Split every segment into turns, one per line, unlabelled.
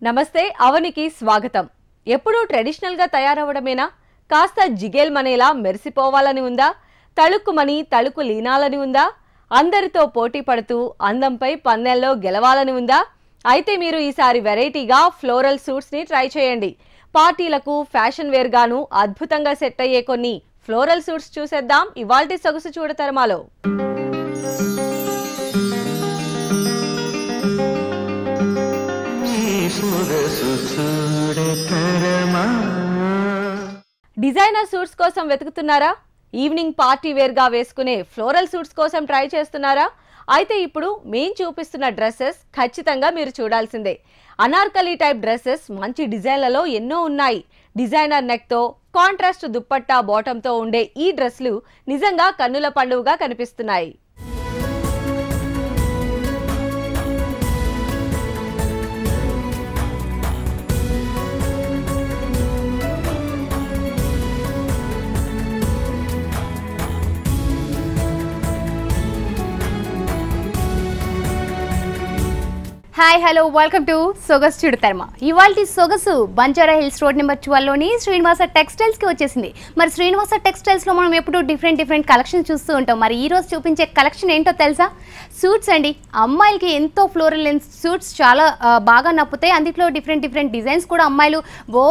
నమస్తే అవనికి స్వాగతం. ఎప్పుడు ట్రెడిషనల్ గా తయారవడమేనా? కాస్త జిగేల్ మనేలా మెరిసిపోవాలని ఉందా? తళుక్కుమని తళుకు లీనాలని ఉందా? అందరితో పోటీ పడుతూ అందంపై పన్నెల్లో గెలవాలని ఉందా? అయితే మీరు ఈసారి వెరైటీగా ఫ్లోరల్ సూట్స్ ని ట్రై చేయండి. పార్టీలకు ఫ్యాషన్ వేర్ గాను అద్భుతంగా సెట్ అయ్యే కొన్ని ఫ్లోరల్ సూట్స్ చూసేద్దాం ఇవాల్టి సొగసు చూడతరమాలో. డిజైనర్ సూట్స్ కోసం వెతుకుతున్నారా? ఈవినింగ్ పార్టీ వేర్ గా వేసుకునే ఫ్లోరల్ సూట్స్ కోసం ట్రై చేస్తున్నారా? అయితే ఇప్పుడు మేం చూపిస్తున్న డ్రెస్సెస్ ఖచ్చితంగా మీరు చూడాల్సిందే. అనార్కలి టైప్ డ్రెస్సెస్ మంచి డిజైన్లలో ఎన్నో ఉన్నాయి. డిజైనర్ నెక్ తో కాంట్రాస్ట్ దుప్పట్టా బాటమ్ తో ఉండే ఈ డ్రెస్లు నిజంగా కన్నుల పండువగా కనిపిస్తున్నాయి.
హాయ్ హలో వెల్కమ్ టు సొగసు చూడతరమా. ఇవాల్టి సొగసు బంజారా హిల్స్ రోడ్ నెంబర్ 12లోని శ్రీనివాస టెక్స్టైల్స్కి వచ్చేసింది. మరి శ్రీనివాస టెక్స్టైల్స్లో మనం ఎప్పుడు డిఫరెంట్ కలెక్షన్ చూస్తూ ఉంటాం. మరి ఈ రోజు చూపించే కలెక్షన్ ఏంటో తెలుసా? సూట్స్ అండి. అమ్మాయిలకి ఎంతో ఫ్లోరల్ సూట్స్ చాలా బాగా నప్పుతాయి. అందులో డిఫరెంట్ డిజైన్స్ కూడా అమ్మాయిలు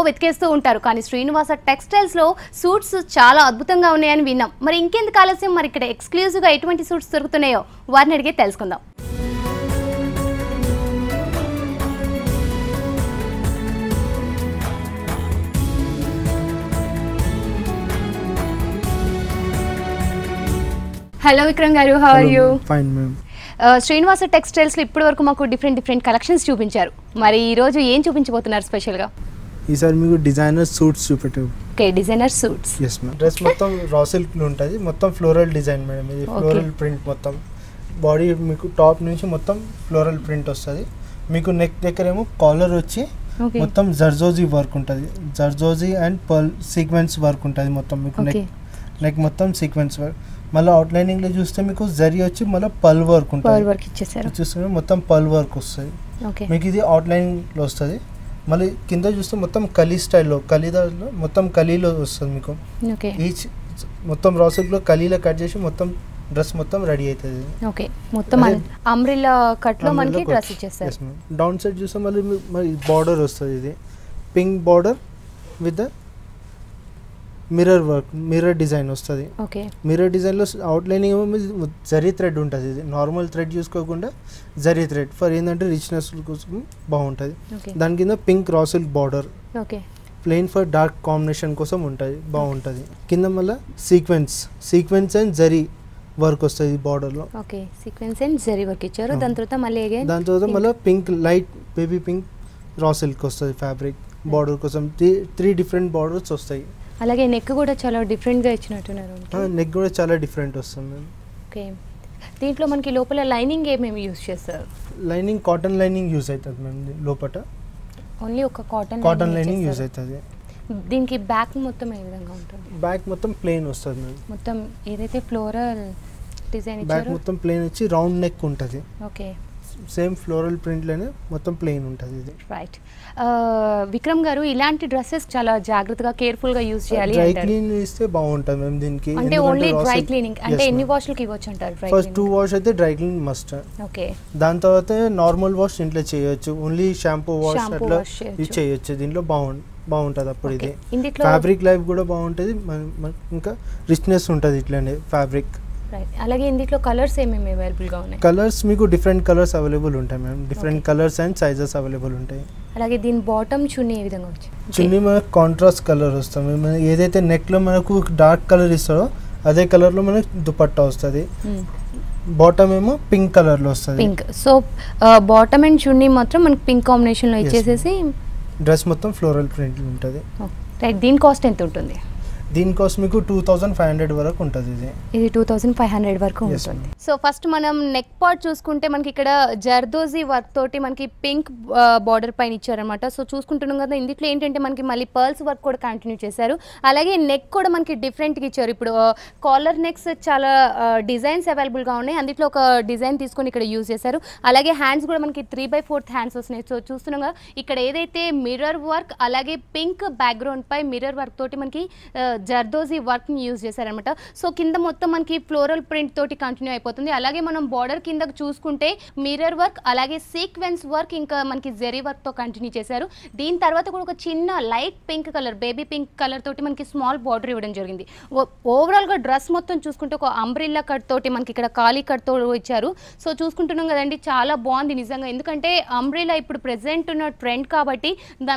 వెతికేస్తూ ఉంటారు. కానీ శ్రీనివాస టెక్స్టైల్స్లో సూట్స్ చాలా అద్భుతంగా ఉన్నాయని విన్నాం. మరి ఇంకెందుకు ఆలస్యం? మరి ఇక్కడ ఎక్స్క్లూజివ్గా ఎటువంటి సూట్స్ దొరుకుతున్నాయో వారిని అడిగే తెలుసుకుందాం. Hello Vikram garu, how are you?
Fine ma'am.
Srinivasa టెక్స్టైల్స్లో ఇప్పటి వరకు మాకు డిఫరెంట్ కలెక్షన్స్ చూపించారు. మరి ఈ రోజు ఏం చూపించబోతున్నారు స్పెషల్గా?
ఈసారి మీకు డిజైనర్ సూట్స్ చూపెట్టారు.
Okay, designer suits.
Yes ma'am. Dress మొత్తం రా సిల్క్ ఉంటుంది. మొత్తం ఫ్లోరల్ డిజైన్ మేడం. ఇది ఫ్లోరల్ ప్రింట్ మొత్తం బాడీ మీకు టాప్ నుంచి మొత్తం ఫ్లోరల్ ప్రింట్ వస్తుంది. మీకు నెక్ దగ్గర ఏమో కాలర్ వచ్చి మొత్తం జర్జోజీ వర్క్ ఉంటుంది. జర్జోజీ అండ్ పర్ల్ సీక్వెన్స్ వర్క్ ఉంటుంది మొత్తం మీకు. నెక్ మొత్తం సీక్వెన్స్ వర్క్. మళ్ళీ అవుట్లైనింగ్ లో చూస్తే మీకు జరీ వచ్చి మళ్ళీ పల్ వర్క్ ఉంటుంది. చూస్తే మొత్తం పల్ వర్క్ వస్తుంది మీకు. ఇది అవుట్లైనింగ్ లో వస్తుంది. మళ్ళీ కింద చూస్తే మొత్తం కలీ స్టైల్లో, కలీదాలో మొత్తం కలీలో వస్తుంది మీకు. ఈచ్ మొత్తం రాసిక్ లో కలీలో కట్ చేసి మొత్తం డ్రెస్ మొత్తం రెడీ అవుతుంది.
ఓకే, మొత్తం అంబ్రెల్లా కట్ లో మనకి డ్రెస్ ఇచ్చేస్తారు.
డౌన్ సైడ్ చూస్తే మళ్ళీ బార్డర్ వస్తుంది. ఇది pink border with mirror work, mirror design వస్తుంది. మిర్రర్ డిజైన్ లో అవుట్లైనింగ్ జరీ థ్రెడ్ ఉంటుంది. ఇది నార్మల్ థ్రెడ్ చూసుకోకుండా జరీ థ్రెడ్ ఫర్ ఏంటంటే రిచ్నెస్ కోసం బాగుంటుంది. దాని కింద pink raw silk border, plain for dark combination కోసం ఉంటుంది, బాగుంటుంది. కింద మళ్ళీ సీక్వెన్స్ అండ్ జరీ వర్క్ వస్తుంది బార్డర్ లో.
సీక్వెన్స్ అండ్ జరీ వర్క్ ఇచ్చారు. దాని తర్వాత
మళ్ళీ pink light baby pink raw silk వస్తుంది ఫ్యాబ్రిక్ బార్డర్ కోసం. 3 డిఫరెంట్ బార్డర్స్ వస్తాయి.
అలాగే నెక్ కూడా చాలా డిఫరెంట్గా ఇచ్చినట్టున్నారు.
నెక్ కూడా చాలా డిఫరెంట్ వస్తుంది.
ఓకే, దీంట్లో మనకి లోపల లైనింగ్ ఏమేమి యూజ్ చేస్తారు?
లైనింగ్ కాటన్ లైనింగ్ యూజ్ అవుతుంది మ్యామ్. లోపల
ఓన్లీ ఒక కాటన్
లైనింగ్ యూజ్ అవుతుంది.
దీనికి బ్యాక్ మొత్తం ఏ విధంగా ఉంటుంది?
బ్యాక్ మొత్తం ప్లెయిన్ వస్తుంది మ్యామ్.
మొత్తం ఏదైతే ఫ్లోరల్ డిజైన్ ఇచ్చారో
బ్యాక్ మొత్తం ప్లెయిన్ వచ్చి రౌండ్ నెక్ ఉంటుంది.
ఓకే,
సేమ్ ఫ్లోరల్ ప్రింట్లోనే మొత్తం ప్లెయిన్ ఉంటుంది. ఇది
రైట్. విక్రమ్ గారు, ఇలాంటి డ్రెస్సెస్ చాలా జాగ్రత్తగా కేర్ఫుల్ గా యూజ్ చేయాలి.
డ్రై క్లీన్ ఇస్తే బాగుంటుంది మేము దీనికి.
అంటే ఓన్లీ డ్రై క్లీనింగ్ అంటే ఎన్ని వాష్లకి ఇవ్వచ్చు అంటారు?
ఫస్ట్ 2 వాష్ అయితే డ్రై క్లీన్ మస్ట్.
ఓకే,
దాని తర్వాత నార్మల్ వాష్ ఇంట్లో చేయొచ్చు. ఓన్లీ షాంపూ వాష్ అట్లా యూజ్ చేయొచ్చు. దీంట్లో బాగుంటుంది. అప్పుడు ఇది ఫ్యాబ్రిక్ లైఫ్ కూడా బాగుంటుంది. ఇంకా రిచ్నెస్ ఉంటుంది ఇట్లానే ఫ్యాబ్రిక్.
అలాగే ఇందులో కలర్స్ ఏమేమి అవైలబుల్ గా ఉన్నాయి?
కలర్స్ మీకు డిఫరెంట్ కలర్స్ అవైలబుల్ ఉంటాయి ma'am. Different colours and sizes available ఉంటాయి.
అలాగే దీని బాటమ్ చున్నీ ఏ విధంగా వచ్చింది?
చున్నీ మనకు కాంట్రాస్ట్ కలర్ వస్తుంది. ఏదైతే నెక్ లో మనకు డార్క్ కలర్ ఇస్తారో అదే కలర్ లో మనకు దుపట్టా వస్తుంది. బాటమ్ ఏమో పింక్ కలర్ లో వస్తుంది.
పింక్. సో బాటమ్ అండ్ చున్నీ మాత్రం మనకి పింక్ కాంబినేషన్ లో ఇచ్చేసేసి
డ్రెస్ మొత్తం ఫ్లోరల్ ప్రింట్ ఉంటుంది.
రైట్. దీని కాస్ట్ ఎంత ఉంటుంది?
దీనికోసం మీకు 2500 వరకు ఉంటుంది
ఇది 2500 వరకు
Yes,
ఉంటుంది. సో ఫస్ట్ మనం నెక్ పార్ట్ చూసుకుంటే మనకి ఇక్కడ జర్దోజీ వర్క్ తోటి మనకి పింక్ బార్డర్ పైన ఇచ్చారనమాట. సో చూసుకుంటున్నాం కదా, ఇందులో ఏంటంటే మనకి మళ్ళీ పర్ల్స్ వర్క్ కూడా కంటిన్యూ చేశారు. అలాగే నెక్ కూడా మనకి డిఫరెంట్గా ఇచ్చారు. ఇప్పుడు కాలర్ నెక్స్ చాలా డిజైన్స్ అవైలబుల్గా ఉన్నాయి, అందులో ఒక డిజైన్ తీసుకొని ఇక్కడ యూజ్ చేశారు. అలాగే హ్యాండ్స్ కూడా మనకి 3/4 హ్యాండ్స్ వస్తున్నాయి. సో చూస్తున్నాం కదా, ఇక్కడ ఏదైతే మిర్రర్ వర్క్ అలాగే పింక్ బ్యాక్గ్రౌండ్ పై మిర్రర్ వర్క్ తోటి మనకి జర్దోజీ వర్క్ని యూజ్ చేశారనమాట. సో కింద మొత్తం మనకి ఫ్లోరల్ ప్రింట్ తోటి కంటిన్యూ అయిపోతుంది. అలాగే మనం బార్డర్ కిందకు చూసుకుంటే మిర్రర్ వర్క్ అలాగే సీక్వెన్స్ వర్క్ ఇంకా మనకి జెరీ వర్క్తో కంటిన్యూ చేశారు. దీని తర్వాత కూడా ఒక చిన్న light pink colour, baby pink colour తోటి మనకి స్మాల్ బార్డర్ ఇవ్వడం జరిగింది. ఓవరాల్గా డ్రెస్ మొత్తం చూసుకుంటే ఒక అంబ్రిల్లా కట్ తోటి మనకి ఇక్కడ ఖాళీ కట్ తో ఇచ్చారు. సో చూసుకుంటున్నాం కదండి, చాలా బాగుంది నిజంగా. ఎందుకంటే అంబ్రిల్లా ఇప్పుడు ప్రెసెంట్ ఉన్న ట్రెండ్ కాబట్టి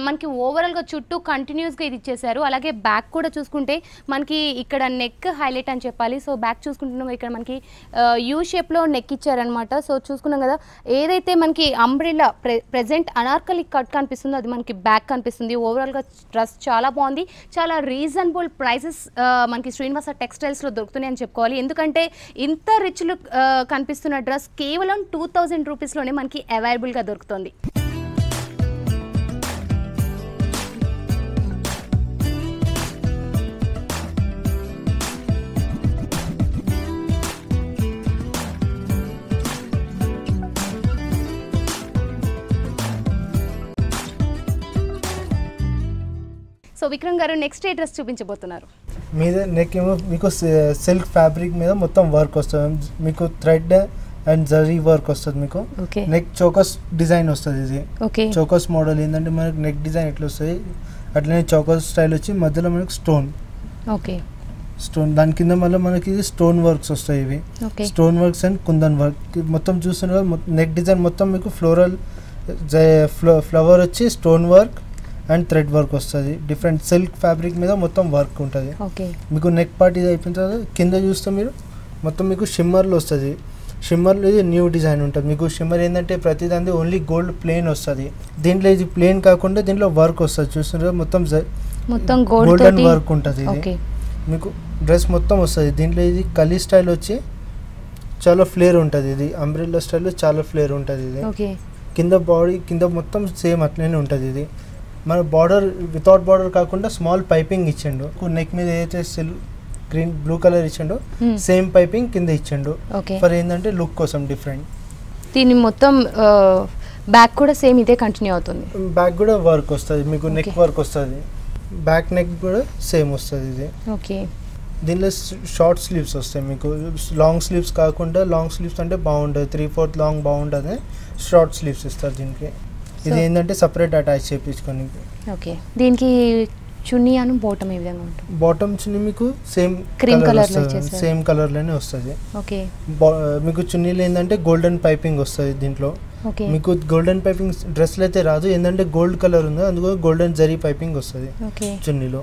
మనకి ఓవరాల్గా చుట్టూ కంటిన్యూస్గా ఇది ఇచ్చేసారు. అలాగే బ్యాక్ కూడా చూసుకుంటే మనకి ఇక్కడ నెక్ హైలైట్ అని చెప్పాలి. సో బ్యాక్ చూసుకుంటున్నాం ఇక్కడ మనకి యూ షేప్లో నెక్ ఇచ్చారనమాట. సో చూసుకున్నాం కదా, ఏదైతే మనకి అంబ్రిల్లా ప్రెజెంట్ అనార్కలి కట్ కనిపిస్తుందో అది మనకి బ్యాక్ కనిపిస్తుంది. ఓవరాల్గా డ్రెస్ చాలా బాగుంది, చాలా రీజనబుల్ ప్రైసెస్ మనకి శ్రీనివాస టెక్స్టైల్స్లో దొరుకుతున్నాయి అని చెప్పుకోవాలి. ఎందుకంటే ఇంత రిచ్ లుక్ కనిపిస్తున్న డ్రెస్ కేవలం 2000 రూపీస్లోనే మనకి అవైలబుల్గా దొరుకుతుంది. సో విక్రమ్ గారు నెక్స్ట్ ఏ డ్రెస్ చూపించబోతున్నారు?
మీద నెక్ ఏమో మీకు సిల్క్ ఫ్యాబ్రిక్ మీద మొత్తం వర్క్ వస్తుంది. మీకు థ్రెడ్ అండ్ జరీ వర్క్ వస్తుంది. మీకు నెక్ చోకస్ డిజైన్ వస్తుంది. ఇది చోకస్ మోడల్ ఏంటంటే మనకి నెక్ డిజైన్ ఎట్లా వస్తుంది అట్లనే చోకస్ స్టైల్ వచ్చి మధ్యలో మనకి స్టోన్ దాని కింద మళ్ళీ మనకి స్టోన్ వర్క్స్ వస్తాయి. ఇవి stone works and kundan work మొత్తం చూస్తున్నారు. నెక్ డిజైన్ మొత్తం మీకు ఫ్లోరల్ ఫ్లవర్ వచ్చి stone work and thread work వస్తుంది. డిఫరెంట్ సిల్క్ ఫ్యాబ్రిక్ మీద మొత్తం వర్క్ ఉంటుంది. మీకు నెక్ పార్ట్ ఇది అయిపోయిన తర్వాత కింద చూస్తే మీరు మొత్తం మీకు షిమ్మర్లో వస్తుంది. షిమ్మర్లో ఇది న్యూ డిజైన్ ఉంటుంది. మీకు షిమ్మర్ ఏంటంటే ప్రతిదాన్ని ఓన్లీ గోల్డ్ ప్లేన్ వస్తుంది. దీంట్లో ఇది ప్లేన్ కాకుండా దీంట్లో వర్క్ వస్తుంది. చూస్తున్నారు మొత్తం గోల్డెన్ వర్క్ ఉంటుంది. ఇది మీకు డ్రెస్ మొత్తం వస్తుంది. దీంట్లో ఇది కలీ స్టైల్ వచ్చి చాలా ఫ్లేర్ ఉంటుంది. ఇది అంబ్రెల్లా స్టైల్లో చాలా ఫ్లేర్ ఉంటుంది. ఇది కింద బాడీ కింద మొత్తం సేమ్ అట్లనే ఉంటుంది. ఇది మన బార్డర్ వితౌట్ బార్డర్ కాకుండా స్మాల్ పైపింగ్ ఇచ్చిండు. నెక్ మీద ఏదైతే గ్రీన్ బ్లూ కలర్ ఇచ్చిండు సేమ్ పైపింగ్ కింద ఇచ్చిండు. ఫర్ ఏంటంటే లుక్ కోసం డిఫరెంట్.
దీని మొత్తం బ్యాక్ కూడా సేమ్ ఇదే కంటిన్యూ అవుతుంది.
బ్యాక్ కూడా వర్క్ వస్తుంది. మీకు నెక్ వర్క్ వస్తుంది. బ్యాక్ నెక్ కూడా సేమ్ వస్తుంది. ఇది దీనిలో షార్ట్ స్లీవ్స్ వస్తాయి. మీకు లాంగ్ స్లీవ్స్ కాకుండా, లాంగ్ స్లీవ్స్ అంటే బాగుంటుంది 3/4 లాంగ్ బాగుంటుంది, షార్ట్ స్లీవ్స్ ఇస్తారు దీనికి. ఇది ఏంటంటే సపరేట్ అటాచ్ చేయించుకొని.
దీనికి చున్నీ అను బాటమ్ ఏ విధంగా ఉంటుంది?
బాటమ్ చున్నీ మీకు same
cream colour
same colour లోనే వస్తుంది. మీకు చున్నీలో ఏంటంటే గోల్డెన్ పైపింగ్ వస్తుంది. దీంట్లో మీకు గోల్డెన్ పైపింగ్ డ్రెస్లో అయితే రాదు, ఏంటంటే గోల్డ్ కలర్ ఉంది అందుకు గోల్డెన్ జరీ పైపింగ్ వస్తుంది చున్నీలో.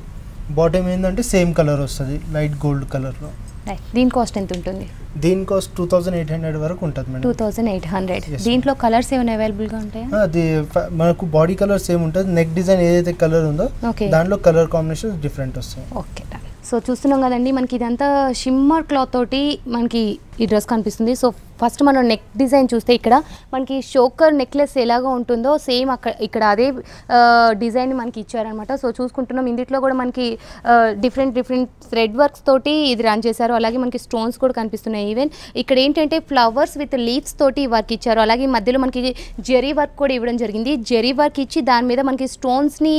బాటమ్ ఏంటంటే సేమ్ కలర్ వస్తుంది, లైట్ గోల్డ్ కలర్లో.
దీని కాస్ట్ ఎంత ఉంటుంది?
దీని కాస్ట్ 2800 వరకు ఉంటుంది మేడం.
2800. దీంట్లో కలర్స్ ఏమైనా అవైలబుల్గా ఉంటాయా?
అది మనకు బాడీ కలర్ సేమ్ ఉంటుంది. నెక్ డిజైన్ ఏదైతే కలర్ ఉందో దాంట్లో కలర్ కాంబినేషన్ డిఫరెంట్ వస్తాయి.
ఓకే, సో చూస్తున్నాం కదండి, మనకి ఇదంతా షిమ్మర్ క్లాత్ తోటి మనకి ఈ డ్రెస్ కనిపిస్తుంది. సో ఫస్ట్ మనం నెక్ డిజైన్ చూస్తే ఇక్కడ మనకి షోకర్ నెక్లెస్ ఎలాగో ఉంటుందో సేమ్ ఇక్కడ అదే డిజైన్ మనకి ఇచ్చారనమాట. సో చూసుకుంటున్నాం ఇందులో కూడా మనకి డిఫరెంట్ థ్రెడ్ వర్క్స్ తోటి ఇది రన్ చేశారు. అలాగే మనకి స్టోన్స్ కూడా కనిపిస్తున్నాయి. ఈవెన్ ఇక్కడ ఏంటంటే ఫ్లవర్స్ విత్ లీవ్స్ తోటి వర్క్ ఇచ్చారు. అలాగే మధ్యలో మనకి జెరీ వర్క్ కూడా ఇవ్వడం జరిగింది. జెరీ వర్క్ ఇచ్చి దాని మీద మనకి స్టోన్స్ని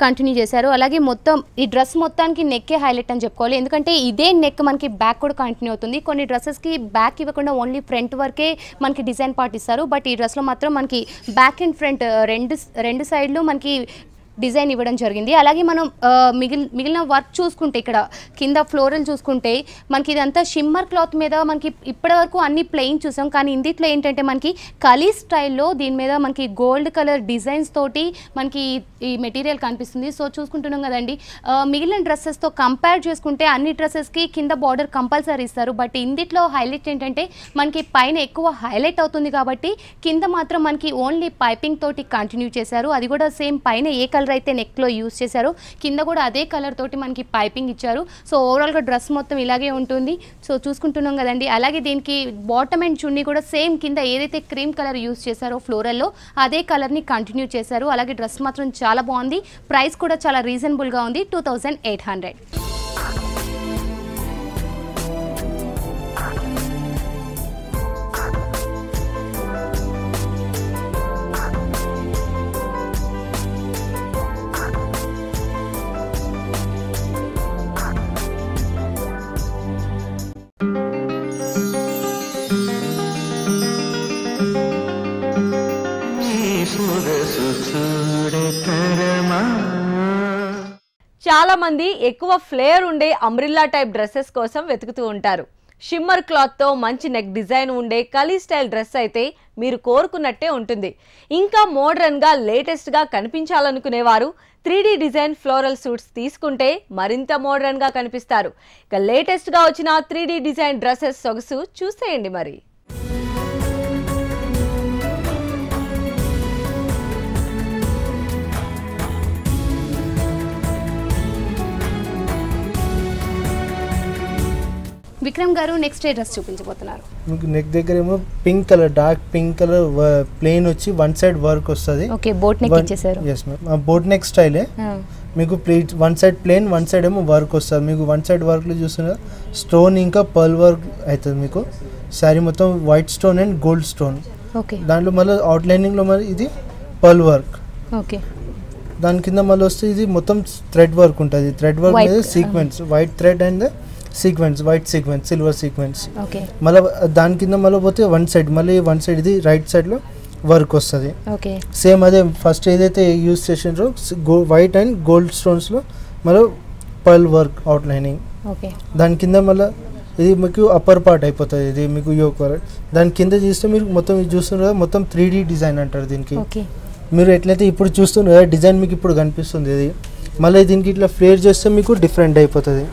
కంటిన్యూ చేశారు. అలాగే మొత్తం ఈ డ్రెస్ మొత్తానికి నెక్కే హైలైట్ అని చెప్పుకోవాలి. ఎందుకంటే ఇదే నెక్ మనకి బ్యాక్ కూడా కంటిన్యూ అవుతుంది. కొన్ని డ్రెస్సెస్కి బ్యాక్ ఇవ్వకుండా ఓన్లీ ఫ్రంట్ వరకే మనకి డిజైన్ పార్ట్ ఇస్తారు. బట్ ఈ డ్రెస్లో మాత్రం మనకి బ్యాక్ అండ్ ఫ్రంట్ రెండు సైడ్లు మనకి డిజైన్ ఇవ్వడం జరిగింది. అలాగే మనం మిగిలిన వర్క్ చూసుకుంటే ఇక్కడ కింద ఫ్లోరల్ చూసుకుంటే మనకి ఇదంతా షిమ్మర్ క్లాత్ మీద మనకి ఇప్పటి వరకు అన్ని ప్లెయిన్ చూసాం, కానీ ఇందులో ఏంటంటే మనకి కలీ స్టైల్లో దీని మీద మనకి గోల్డ్ కలర్ డిజైన్స్ తోటి మనకి ఈ మెటీరియల్ కనిపిస్తుంది. సో చూసుకుంటున్నాం కదండి, మిగిలిన డ్రెస్సెస్తో కంపేర్ చేసుకుంటే అన్ని డ్రెస్సెస్కి కింద బార్డర్ కంపల్సరీ ఇస్తారు. బట్ ఇందులో హైలైట్ ఏంటంటే మనకి పైన ఎక్కువ హైలైట్ అవుతుంది కాబట్టి కింద మాత్రం మనకి ఓన్లీ పైపింగ్ తోటి కంటిన్యూ చేశారు. అది కూడా సేమ్ పైన ఏ కలర్ కలర్ అయితే నెక్లో యూస్ చేశారు, కింద కూడా అదే కలర్ తోటి మనకి పైపింగ్ ఇచ్చారు. సో ఓవరాల్గా డ్రెస్ మొత్తం ఇలాగే ఉంటుంది. సో చూసుకుంటున్నాం కదండి. అలాగే దీనికి బాటమ్ అండ్ చున్నీ కూడా సేమ్ కింద ఏదైతే క్రీమ్ కలర్ యూస్ చేశారో ఫ్లోరల్లో అదే కలర్ని కంటిన్యూ చేశారు. అలాగే డ్రెస్ మాత్రం చాలా బాగుంది. ప్రైస్ కూడా చాలా రీజనబుల్గా ఉంది, 2800.
చాలా మంది ఎక్కువ ఫ్లేర్ ఉండే అంబ్రిల్లా టైప్ డ్రెస్సెస్ కోసం వెతుకుతూ ఉంటారు. షిమ్మర్ క్లాత్ తో మంచి నెక్ డిజైన్ ఉండే కలీ స్టైల్ డ్రెస్ అయితే మీరు కోరుకున్నట్టే ఉంటుంది. ఇంకా మోడర్న్ గా లేటెస్ట్ గా కనిపించాలనుకునేవారు 3D డిజైన్ ఫ్లోరల్ సూట్స్ తీసుకుంటే మరింత మోడర్న్ గా కనిపిస్తారు. ఇక లేటెస్ట్ గా వచ్చిన 3D డిజైన్ డ్రెస్సెస్ సొగసు చూసేయండి మరి.
విక్రమ్ గారు నెక్స్ట్ డ్రెస్ చూపించబోతున్నారు.
మీకు నెక్ దగ్గర ఏమో pink colour, dark pink colour plain వచ్చి వన్ సైడ్ వర్క్ వస్తుంది.
ఓకే, బోట్ నెక్ ఇచ్చేసారు.
yes ma'am, బోట్ నెక్ స్టైలే. మీకు one side plain, one side ఏమో వర్క్ వస్తుంది. మీకు వన్ సైడ్ వర్క్ లో చూస్తున్నా స్టోన్ ఇంకా పర్ల్ వర్క్ అవుతుంది. మీకు శారీ మొత్తం white stone and gold stone.
Okay,
దాంట్లో మళ్ళీ అవుట్ లైనింగ్ లో మరి ఇది పర్ల్ వర్క్.
ఓకే,
దాని కింద మళ్ళీ వస్తే ఇది మొత్తం థ్రెడ్ వర్క్ ఉంటుంది. థ్రెడ్ వర్క్ మీద sequence, white thread and sequence, white sequence, silver sequence.
Okay,
మళ్ళీ దాని కింద మళ్ళీ పోతే వన్ సైడ్, మళ్ళీ వన్ సైడ్ ఇది రైట్ సైడ్ లో వర్క్ వస్తుంది.
ఓకే,
సేమ్ అదే ఫస్ట్ ఏదైతే యూజ్ చేసిండ్రో వైట్ అండ్ గోల్డ్ స్టోన్స్ లో మళ్ళీ pearl work outlining.
Okay,
దాని కింద మళ్ళీ ఇది మీకు అప్పర్ పార్ట్ అయిపోతుంది. ఇది మీకు యోక్ వర్క్. దాని కింద చూస్తే మీరు మొత్తం ఇది చూస్తున్నారు కదా, మొత్తం 3D డిజైన్ అంటారు దీనికి.
ఓకే,
మీరు ఎట్లయితే ఇప్పుడు చూస్తున్నారు కదా డిజైన్ మీకు ఇప్పుడు కనిపిస్తుంది. ఇది మళ్ళీ దీనికి ఇట్లా ఫ్లేర్ చేస్తే మీకు డిఫరెంట్ అయిపోతుంది.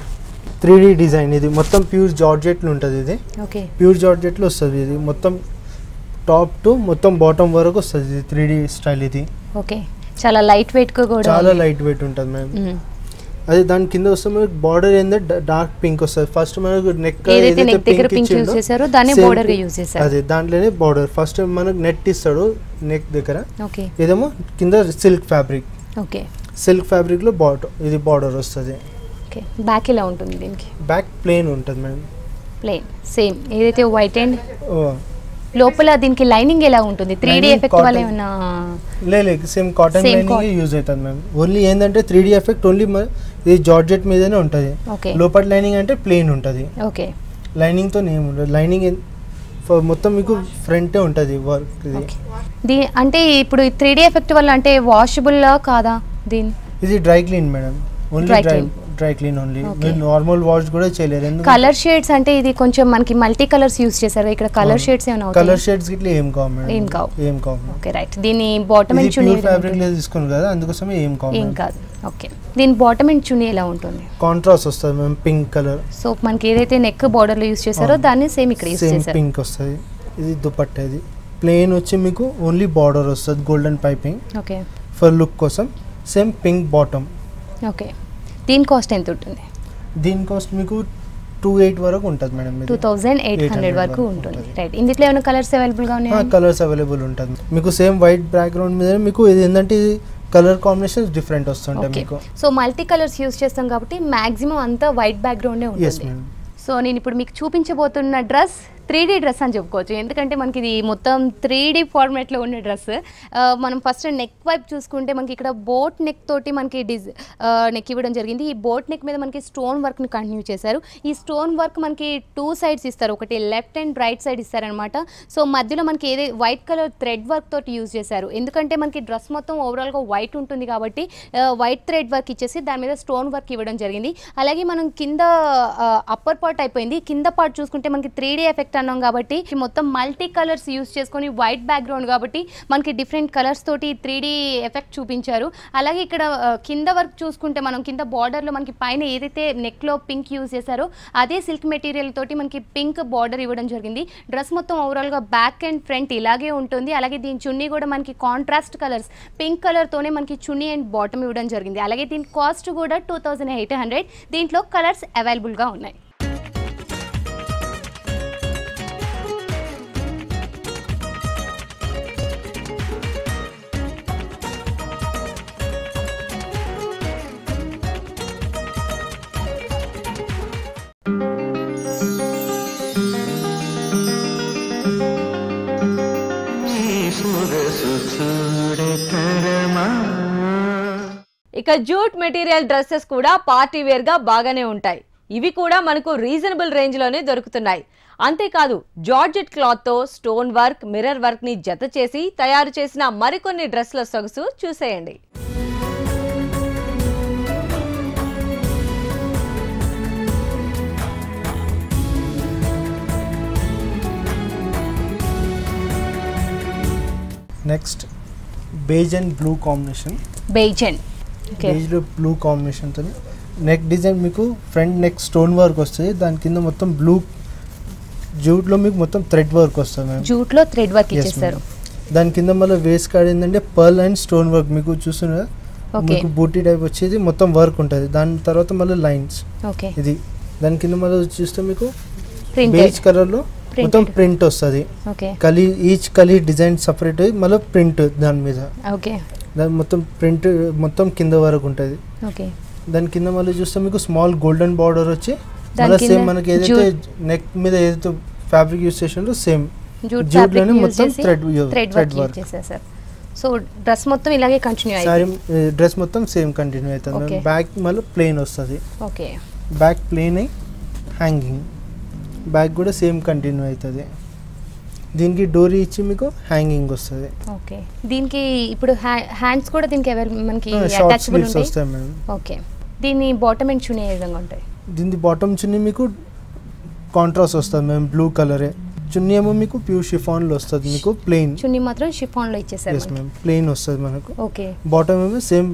3D డిజైన్ ఇది మొత్తం ప్యూర్ జార్జెట్లో ఉంటుంది. ఇది
ఓకే,
ప్యూర్ జార్జెట్లో వస్తుంది. ఇది మొత్తం టాప్ టు మొత్తం బాటమ్ వరకు వస్తుంది. ఇది 3D స్టైల్. ఇది
ఓకే, చాలా లైట్ వెయిట్ కూడా,
చాలా లైట్ వెయిట్ ఉంటుంది మ్యామ్. అదే దాని కింద వస్తే మనకి బార్డర్ ఏంటంటే డార్క్ పింక్ వస్తుంది. ఫస్ట్ మనకు నెక్
ఏదైతే నెక్ దగ్గర పింక్ యూస్ చేశారో దాన్ని బోర్డర్ గా యూస్ చేశారు.
అదే దాంట్లోనే బార్డర్ ఫస్ట్ మనకు నెట్ ఇస్తాడు నెక్ దగ్గర.
ఓకే,
ఇదేమో కింద silk fabric.
Okay,
silk fabric లో ఇది బార్డర్ వస్తుంది.
ఓకే, బ్యాక్ ఇలా ఉంటుంది. దీనికి
బ్యాక్ ప్లెయిన్ ఉంటుంది మేడం.
ప్లెయిన్ సేమ్ ఏదైతే వైట్ అండ్ లోపల దీనికి లైనింగ్ ఎలా ఉంటుంది? 3D ఎఫెక్ట్ వల్ల ఏమన్నా?
లేదు, సేమ్ కాటన్ లైనింగ్ యూజ్ అవుతుంది మ్యామ్. ఓన్లీ ఏంటంటే 3D ఎఫెక్ట్ ఓన్లీ ఇది జార్జెట్ మీదనే ఉంటుంది. లోపల లైనింగ్ అంటే ప్లెయిన్ ఉంటుంది.
ఓకే,
లైనింగ్ తో ఏమి ఉండదు. లైనింగ్ మొత్తం మీకు ఫ్రంటే ఉంటుంది వర్క్.
ఇది అంటే ఇప్పుడు 3D ఎఫెక్ట్ వల్ల అంటే వాషబుల్ కాదా?
ఇది dry clean madam. Only dry clean only. మీరు నార్మల్ వాష్ కూడా చేయలేరు.
కలర్ షేడ్స్ అంటే ఇది కొంచెం మనకి మల్టీ కలర్స్ యూస్ చేశారు. ఇక్కడ కలర్ షేడ్స్ ఏమైనా?
కలర్ షేడ్స్ గిట్లా ఏం కావు మేడం.
ఏం కావు. Okay, right. దీని బాటమ్ అండ్
చున్నీ ఫ్యాబ్రిక్ లో తీసుకున్నారు కదా, అందుకోసం ఏం
కాదు. ఓకే, దీని బాటమ్ అండ్ చున్నీ ఎలా ఉంటుంది?
కాంట్రాస్ట్ వస్తుంది మేడం, పింక్ కలర్.
సో మనకి ఏదైతే నెక్ బార్డర్ లో యూస్ చేశారో దాన్ని సేమ్ ఇక్కడ యూస్ చేశారు.
పింక్ వస్తుంది. ఇది దుపట్టా. ఇది ప్లెయిన్ వచ్చి మీకు ఓన్లీ బార్డర్ వస్తుంది, golden piping.
Okay,
for look కోసం సేమ్ పింక్ బాటమ్.
ఓకే, దీని కాస్ట్ ఎంత ఉంటుంది?
దీని కాస్ట్ మీకు 2800 వరకు ఉంటుంది మేడం.
2800 వరకు ఉంటుంది. రైట్. ఇందులో ఏమైనా కలర్స్ అవైలబుల్ గా ఉన్నాయా?
కలర్స్ అవైలబుల్ ఉంటుంది మీకు. సేమ్ వైట్ బ్యాక్గ్రౌండ్ మీద మీకు ఇది ఏంటంటే కలర్ కాంబినేషన్స్ డిఫరెంట్ వస్తుంటాయి మీకు.
సో మల్టీ కలర్స్ యూస్ చేస్తాం కాబట్టి మాక్సిమం అంతా వైట్ బ్యాక్గ్రౌండే ఉంటుంది. సో నేను ఇప్పుడు మీకు చూపించబోతున్న డ్రెస్ 3D డ్రెస్ అని చెప్పుకోవచ్చు. ఎందుకంటే మనకి ఇది మొత్తం 3D ఫార్మాట్లో ఉన్న డ్రెస్. మనం ఫస్ట్ నెక్ వైపు చూసుకుంటే మనకి ఇక్కడ బోట్ నెక్ తోటి మనకి నెక్ ఇవ్వడం జరిగింది. ఈ బోట్ నెక్ మీద మనకి స్టోన్ వర్క్ని కంటిన్యూ చేశారు. ఈ స్టోన్ వర్క్ మనకి 2 సైడ్స్ ఇస్తారు, ఒకటి లెఫ్ట్ అండ్ రైట్ సైడ్ ఇస్తారనమాట. సో మధ్యలో మనకి ఏదైతే వైట్ కలర్ థ్రెడ్ వర్క్ తోటి యూజ్ చేశారు. ఎందుకంటే మనకి డ్రెస్ మొత్తం ఓవరాల్గా వైట్ ఉంటుంది కాబట్టి వైట్ థ్రెడ్ వర్క్ ఇచ్చేసి దాని మీద స్టోన్ వర్క్ ఇవ్వడం జరిగింది. అలాగే మనం కింద అప్పర్ పార్ట్ అయిపోయింది, కింద పార్ట్ చూసుకుంటే మనకి 3D ఎఫెక్ట్ అన్నాం కాబట్టి మొత్తం మల్టీ కలర్స్ యూస్ చేసుకొని వైట్ బ్యాక్గ్రౌండ్ కాబట్టి మనకి డిఫరెంట్ కలర్స్ తోటి 3D ఎఫెక్ట్ చూపించారు. అలాగే ఇక్కడ కింద వర్క్ చూసుకుంటే మనం కింద బార్డర్లో మనకి పైన ఏదైతే నెక్లో పింక్ యూజ్ చేశారో అదే సిల్క్ మెటీరియల్ తోటి మనకి పింక్ బార్డర్ ఇవ్వడం జరిగింది. డ్రెస్ మొత్తం ఓవరాల్గా బ్యాక్ అండ్ ఫ్రంట్ ఇలాగే ఉంటుంది. అలాగే దీని చున్నీ కూడా మనకి కాంట్రాస్ట్ కలర్స్ పింక్ కలర్తోనే మనకి చున్నీ అండ్ బాటమ్ ఇవ్వడం జరిగింది. అలాగే దీని కాస్ట్ కూడా 2800. దీంట్లో కలర్స్ అవైలబుల్గా ఉన్నాయి.
ఇక జూట్ మెటీరియల్ డ్రెస్సెస్ కూడా పార్టీ వేర్ గా బాగానే ఉంటాయి. ఇవి కూడా మనకు రీజనబుల్ రేంజ్ లోనే దొరుకుతున్నాయి. అంతేకాదు జార్జెట్ క్లాత్ తో స్టోన్ వర్క్, మిర్రర్ వర్క్ ని జత చేసి తయారు చేసిన మరికొన్ని డ్రెస్ల సొగసు చూసేయండి.
Next beige and blue combination.
Beige and
బేజ్లో బ్లూ కాంబినేషన్తో నెక్ డిజైన్ మీకు ఫ్రంట్ నెక్ స్టోన్ వర్క్ వస్తుంది. దాని కింద మొత్తం బ్లూ జూట్లో మీకు మొత్తం థ్రెడ్ వర్క్ వస్తుంది మ్యామ్.
జూట్లో థ్రెడ్ వర్క్ ఇచ్చేస్తారు.
దాని కింద మళ్ళీ వేస్ట్ కార్డ్ ఏంటంటే పర్ల్ అండ్ స్టోన్ వర్క్ మీకు చూస్తున్నా మీకు బూటీ టైప్ వచ్చేది మొత్తం వర్క్ ఉంటుంది. దాని తర్వాత మళ్ళీ లైన్స్ ఇది. దాని కింద మళ్ళీ చూస్తే మీకు బేజ్ కలర్లో మొత్తం ప్రింట్ వస్తుంది. ఈచ్ కలీ డిజైన్ సపరేట్ మళ్ళీ ప్రింట్ దాని మీద. దాని మొత్తం ప్రింట్ మొత్తం కింద వరకు ఉంటుంది. దాని కింద మళ్ళీ చూస్తే మీకు స్మాల్ గోల్డెన్ బార్డర్ వచ్చి మళ్ళీ సేమ్ మనకి ఏదైతే నెక్ మీద ఏదైతే ఫ్యాబ్రిక్ యూస్ చేసిందో సేమ్ జూట్లోనే మొత్తం థ్రెడ్ వర్క్.
సో డ్రెస్ మొత్తం ఇలాగే కంటిన్యూ
అయ్యింది. డ్రెస్ మొత్తం సేమ్ కంటిన్యూ అవుతుంది. బ్యాక్ మళ్ళీ ప్లెయిన్ వస్తుంది. బ్యాక్ ప్లెయిన్ అయి హ్యాంగింగ్. బ్యాక్ కూడా సేమ్ కంటిన్యూ అవుతుంది. దీనికి డోరీ ఇచ్చి మీకు హ్యాంగింగ్ వస్తుంది.
ఓకే. దీనికి ఇప్పుడు హ్యాండ్స్ కూడా దీనికి మనకి
అటాచబుల్ వస్తాయి మేడం.
ఓకే. దీని బాటమ్ అండ్ చున్నీ ఏ విధంగా ఉంటాయి?
దీని బాటమ్ చున్నీ మీకు కాంట్రాస్ట్ వస్తుంది మేము బ్లూ కలరే. చున్నీ ఏమో మీకు ప్యూర్ షిఫాన్ లో వస్తుంది. మీకు ప్లెయిన్
చున్నీ మాత్రం షిఫాన్ లో ఇచ్చేసారు.
yes ma'am. ప్లెయిన్ వస్తుంది మనకు.
ఓకే.
బాటమ్ ఏమో సేమ్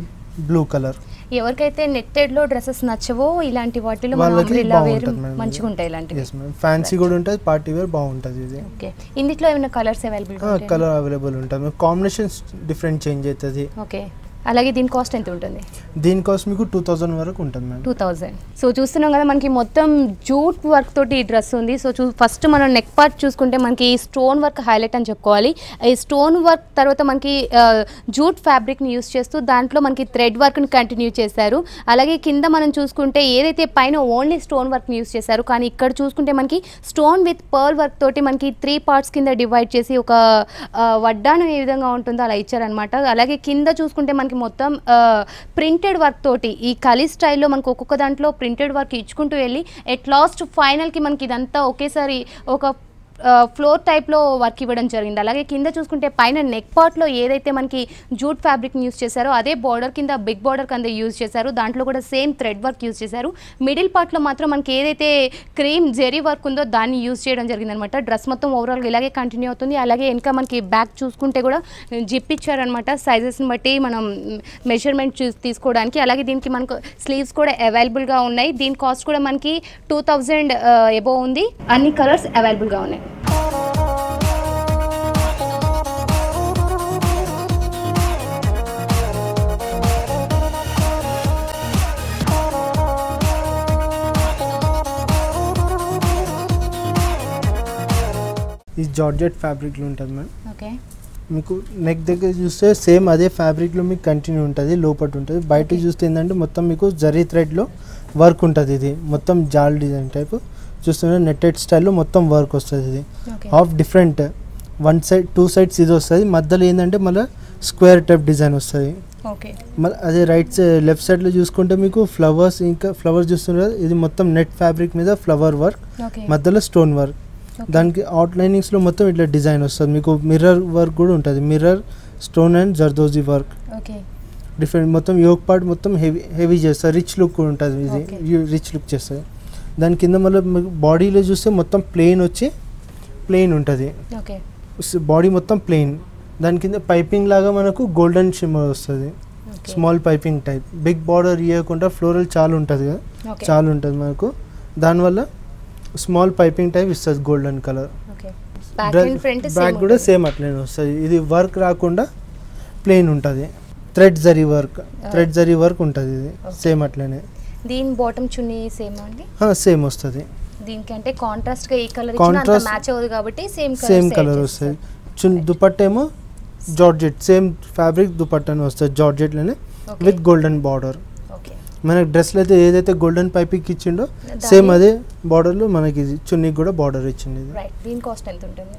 బ్లూ కలర్.
ఎవరికైతే నెట్టెడ్ లో డ్రెస్సెస్ నచ్చవో ఇలాంటి వాటిలో అంబ్రెల్లా వేర్ మంచిగా ఉంటాయి. ఇలాంటివి
yes మ్యామ్. ఫ్యాన్సీ కూడా ఉంటుంది, పార్టీ వేర్ బాగుంటుంది ఇది.
ఓకే. ఇందులో ఏమైనా కలర్స్ అవైలబుల్ ఉంటాయి?
కలర్ అవైలబుల్ ఉంటుంది. కాంబినేషన్స్ డిఫరెంట్ చేంజ్ అవుతుంది.
ఓకే. అలాగే దీని కాస్ట్ ఎంత ఉంటుంది?
దీని కాస్ట్ మీకు 2000 వరకు ఉంటుంది మ్యామ్.
2000. సో చూస్తున్నాం కదా మనకి మొత్తం జూట్ వర్క్ తోటి ఈ డ్రెస్ ఉంది. సో ఫస్ట్ మనం నెక్ పార్ట్ చూసుకుంటే మనకి స్టోన్ వర్క్ హైలైట్ అని చెప్పుకోవాలి. ఈ స్టోన్ వర్క్ తర్వాత మనకి జూట్ ఫ్యాబ్రిక్ని యూస్ చేస్తూ దాంట్లో మనకి థ్రెడ్ వర్క్ని కంటిన్యూ చేశారు. అలాగే కింద మనం చూసుకుంటే ఏదైతే పైన ఓన్లీ స్టోన్ వర్క్ని యూస్ చేశారు, కానీ ఇక్కడ చూసుకుంటే మనకి స్టోన్ విత్ పర్ల్ వర్క్ తోటి మనకి 3 పార్ట్స్ కింద డివైడ్ చేసి ఒక వడ్డానం ఏ విధంగా ఉంటుందో అలా ఇచ్చారనమాట. అలాగే కింద చూసుకుంటే మనకి మొత్తం ప్రింటెడ్ వర్క్ తోటి ఈ కలీ స్టైల్లో మనకు ఒక్కొక్క దాంట్లో ప్రింటెడ్ వర్క్ ఇచ్చుకుంటూ వెళ్ళి ఎట్ లాస్ట్ ఫైనల్కి మనకి ఇదంతా ఒకేసారి ఒక ఫ్లోర్ టైప్లో వర్క్ ఇవ్వడం జరిగింది. అలాగే కింద చూసుకుంటే పైన నెక్ పార్ట్లో ఏదైతే మనకి జూట్ ఫ్యాబ్రిక్ని యూస్ చేశారో అదే బార్డర్ కింద బిగ్ బార్డర్ కింద యూజ్ చేశారు. దాంట్లో కూడా సేమ్ థ్రెడ్ వర్క్ యూజ్ చేశారు. మిడిల్ పార్ట్లో మాత్రం మనకి ఏదైతే క్రీమ్ జెరీ వర్క్ ఉందో దాన్ని యూజ్ చేయడం జరిగింది అనమాట. డ్రెస్ మొత్తం ఓవరాల్గా ఇలాగే కంటిన్యూ అవుతుంది. అలాగే ఇంకా మనకి బ్యాక్ చూసుకుంటే కూడా జిప్ ఇచ్చారనమాట, సైజెస్ని బట్టి మనం మెజర్మెంట్ తీసుకోవడానికి. అలాగే దీనికి మనకు స్లీవ్స్ కూడా అవైలబుల్గా ఉన్నాయి. దీని కాస్ట్ కూడా మనకి 2000 ఎబో ఉంది. అన్ని కలర్స్ అవైలబుల్గా ఉన్నాయి.
ఇది జార్జెట్ ఫ్యాబ్రిక్లో ఉంటుంది మ్యామ్.
ఓకే.
మీకు నెక్ దగ్గర చూస్తే సేమ్ అదే ఫ్యాబ్రిక్లో మీకు కంటిన్యూ ఉంటుంది, లోపల ఉంటుంది. బయట చూస్తే ఏంటంటే మొత్తం మీకు జరీ థ్రెడ్లో వర్క్ ఉంటుంది. ఇది మొత్తం జాల్ డిజైన్ టైప్ చూస్తున్నా నెట్టెడ్ స్టైల్లో మొత్తం వర్క్ వస్తుంది. ఇది హాఫ్ డిఫరెంట్, 1 సైడ్ 2 సైడ్స్ ఇది వస్తుంది. మధ్యలో ఏంటంటే మళ్ళీ స్క్వేర్ టైప్ డిజైన్ వస్తుంది. మళ్ళీ అదే లెఫ్ట్ సైడ్లో చూసుకుంటే మీకు ఫ్లవర్స్, ఇంకా ఫ్లవర్స్ చూస్తున్నారు. ఇది మొత్తం నెట్ ఫ్యాబ్రిక్ మీద ఫ్లవర్ వర్క్, మధ్యలో స్టోన్ వర్క్. దానికి అవుట్ లైనింగ్స్లో మొత్తం ఇట్లా డిజైన్ వస్తుంది. మీకు మిర్రర్ వర్క్ కూడా ఉంటుంది. Mirror, stone and zardozi work different. మొత్తం యోక్ పార్ట్ మొత్తం హెవీ చేస్తారు. రిచ్ లుక్ ఉంటుంది. ఇది రిచ్ లుక్ చేస్తుంది. దాని కింద మళ్ళీ బాడీలో చూస్తే మొత్తం ప్లెయిన్ వచ్చి ప్లెయిన్ ఉంటుంది,
ఓకే
బాడీ మొత్తం ప్లెయిన్. దాని కింద పైపింగ్ లాగా మనకు గోల్డెన్ షిమ్మర్ వస్తుంది, small piping type. Big border ఇవ్వకుండా ఫ్లోరల్ చాలా ఉంటుంది కదా, చాలా ఉంటుంది మనకు. దానివల్ల స్మాల్ పైపింగ్ టైప్ ఇస్తుంది గోల్డెన్ కలర్. బ్యాక్ కూడా సేమ్ అట్లనే వస్తుంది. ఇది వర్క్ రాకుండా ప్లెయిన్ ఉంటుంది, థ్రెడ్ జరీ వర్క్ ఉంటుంది. ఇది సేమ్ అట్లనే.
దీని బాటమ్ చున్నీ సేమ్ అండి?
సేమ్ వస్తుంది.
దీనికంటే కాంట్రాస్ట్ గా ఈ కలర్ ఇచ్చినా అంత మ్యాచ్ అవ్వదు కాబట్టి
సేమ్ కలర్ వస్తుంది. దుపట్టేమో జార్జెట్, సేమ్ ఫ్యాబ్రిక్ దుపట్టానే వస్తుంది జార్జెట్ లోనే విత్ గోల్డెన్ బార్డర్. మనకి డ్రెస్లో అయితే ఏదైతే గోల్డెన్ పైపింగ్ ఇచ్చిండో సేమ్ అదే బార్డర్లో మనకి చున్నీ కూడా బార్డర్ ఇచ్చింది.
దీని కాస్ట్ ఎంత ఉంటుంది?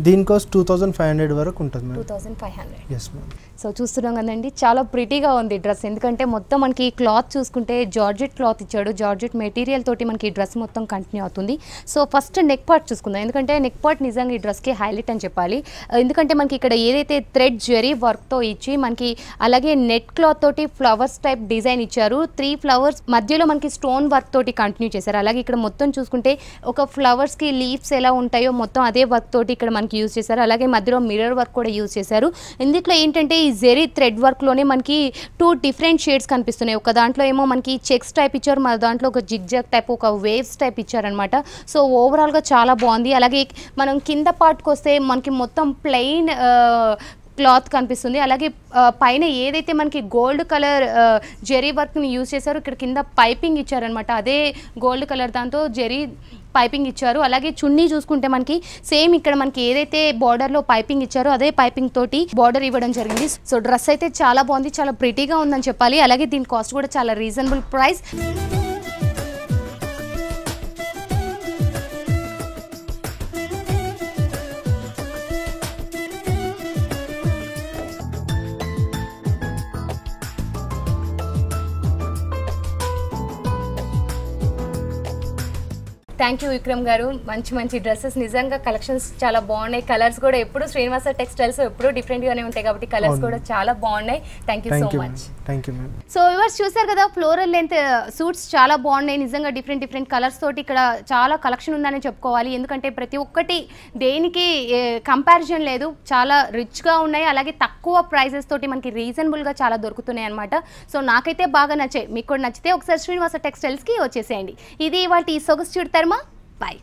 దీని కాస్ట్ 2500 వరకు ఉంటుంది మేడం.
2500.
Yes madam.
సో చూస్తున్నాం కదండి, చాలా ప్రిటీగా ఉంది డ్రెస్. ఎందుకంటే మొత్తం మనకి క్లాత్ చూసుకుంటే జార్జెట్ క్లాత్ ఇచ్చాడు, జార్జెట్ మెటీరియల్ తోటి మనకి ఈ డ్రెస్ మొత్తం కంటిన్యూ అవుతుంది. సో ఫస్ట్ నెక్ పార్ట్ చూసుకుందాం, ఎందుకంటే నెక్ పార్ట్ నిజంగా ఈ డ్రెస్కి హైలైట్ అని చెప్పాలి. ఎందుకంటే మనకి ఇక్కడ ఏదైతే థ్రెడ్ జెరీ వర్క్తో ఇచ్చి మనకి అలాగే నెట్ క్లాత్ తోటి ఫ్లవర్స్ టైప్ డిజైన్ ఇచ్చారు. 3 ఫ్లవర్స్ మధ్యలో మనకి స్టోన్ వర్క్ తోటి కంటిన్యూ చేశారు. అలాగే ఇక్కడ మొత్తం చూసుకుంటే ఒక ఫ్లవర్స్కి లీవ్స్ ఎలా ఉంటాయో మొత్తం అదే వర్క్ తోటి ఇక్కడ మనకి యూజ్ చేశారు. అలాగే మధ్యలో మిర్రర్ వర్క్ కూడా యూజ్ చేశారు. ఇందులో ఏంటంటే ఈ జెరీ థ్రెడ్ వర్క్లోనే మనకి 2 డిఫరెంట్ షేడ్స్ కనిపిస్తున్నాయి. ఒక దాంట్లో ఏమో మనకి చెక్స్ టైప్ ఇచ్చారు, మన దాంట్లో ఒక జిగ్జాగ్ టైప్, ఒక వేవ్స్ టైప్ ఇచ్చారనమాట. సో ఓవరాల్గా చాలా బాగుంది. అలాగే మనం కింద పార్ట్కి వస్తే మనకి మొత్తం ప్లెయిన్ క్లాత్ కనిపిస్తుంది. అలాగే పైన ఏదైతే మనకి గోల్డ్ కలర్ జెరీ వర్క్ని యూజ్ చేశారో ఇక్కడ కింద పైపింగ్ ఇచ్చారనమాట. అదే గోల్డ్ కలర్ దాంతో జెరీ పైపింగ్ ఇచ్చారు. అలాగే చున్నీ చూసుకుంటే మనకి సేమ్ ఇక్కడ మనకి ఏదైతే బార్డర్లో పైపింగ్ ఇచ్చారో అదే పైపింగ్ తోటి బార్డర్ ఇవ్వడం జరిగింది. సో డ్రెస్ అయితే చాలా బాగుంది, చాలా ప్రిటీగా ఉందని చెప్పాలి. అలాగే దీని కాస్ట్ కూడా చాలా reasonable price. Thank you Vikram గారు. మంచి మంచి డ్రెస్సెస్, నిజంగా కలెక్షన్స్ చాలా బాగున్నాయి. కలర్స్ కూడా ఎప్పుడు శ్రీనివాస టెక్స్టైల్స్ ఎప్పుడు డిఫరెంట్ గానే ఉంటాయి కాబట్టి కలర్స్ కూడా చాలా బాగున్నాయి. Thank you so much. So viewers చూసారు కదా, ఫ్లోరల్ లెంత్ సూట్స్ చాలా బాగున్నాయి. నిజంగా డిఫరెంట్ కలర్స్ తోటి ఇక్కడ చాలా కలెక్షన్ ఉందని చెప్పుకోవాలి. ఎందుకంటే ప్రతి ఒక్కటి దేనికి కంపారిజన్ లేదు, చాలా రిచ్గా ఉన్నాయి. అలాగే తక్కువ ప్రైజెస్ తోటి మనకి రీజనబుల్గా చాలా దొరుకుతున్నాయి అనమాట. సో నాకైతే బాగా నచ్చాయి. మీకు కూడా నచ్చితే ఒకసారి శ్రీనివాస టెక్స్టైల్స్కి వచ్చేసేయండి. ఇది వాటి సొగసు చూడతారు. Bye.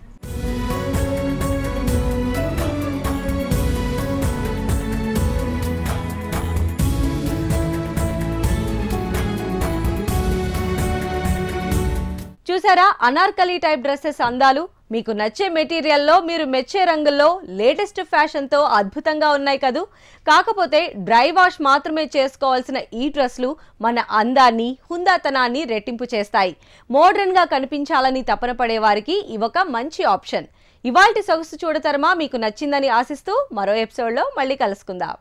చూసారా అనార్కలి టైప్ డ్రెస్సెస్ అందాలు? మీకు నచ్చే మెటీరియల్లో మీరు మెచ్చే రంగుల్లో లేటెస్ట్ ఫ్యాషన్తో అద్భుతంగా ఉన్నాయి కదూ. కాకపోతే డ్రై వాష్ మాత్రమే చేసుకోవాల్సిన ఈ డ్రెస్లు మన అందాన్ని, హుందాతనాన్ని రెట్టింపు చేస్తాయి. మోడర్న్గా కనిపించాలని తపన పడే వారికి ఇవొక మంచి ఆప్షన్. ఇవాల్టి సొగసు చూడతరమా మీకు నచ్చిందని ఆశిస్తూ మరో ఎపిసోడ్లో మళ్ళీ కలుసుకుందాం.